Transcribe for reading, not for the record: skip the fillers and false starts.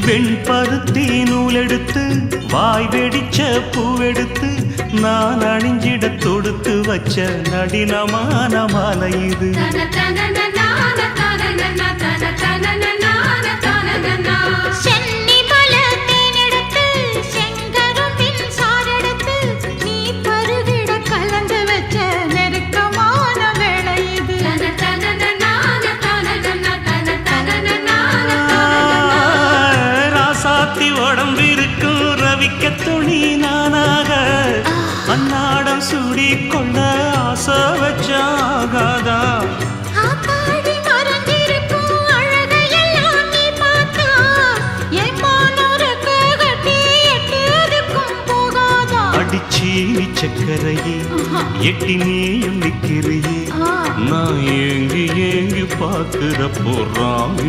வெண்பருத்தி நூலெடுத்து வாய் வெடிச்ச பூவெடுத்து நான் அணிஞ்சிட தொடுத்து வச்ச நடினமான மாலை இது. உடம்பிருக்கும் ரவிக்க துணி நானாக அன்னாடம் சூடி கொள்ள ஆசை வச்சாகாதா. அடிச்சி சக்கரையே எட்டி நீயும் நிக்கிறியே நான் ஏங்கி ஏங்கி பார்க்கிற போறாங்க.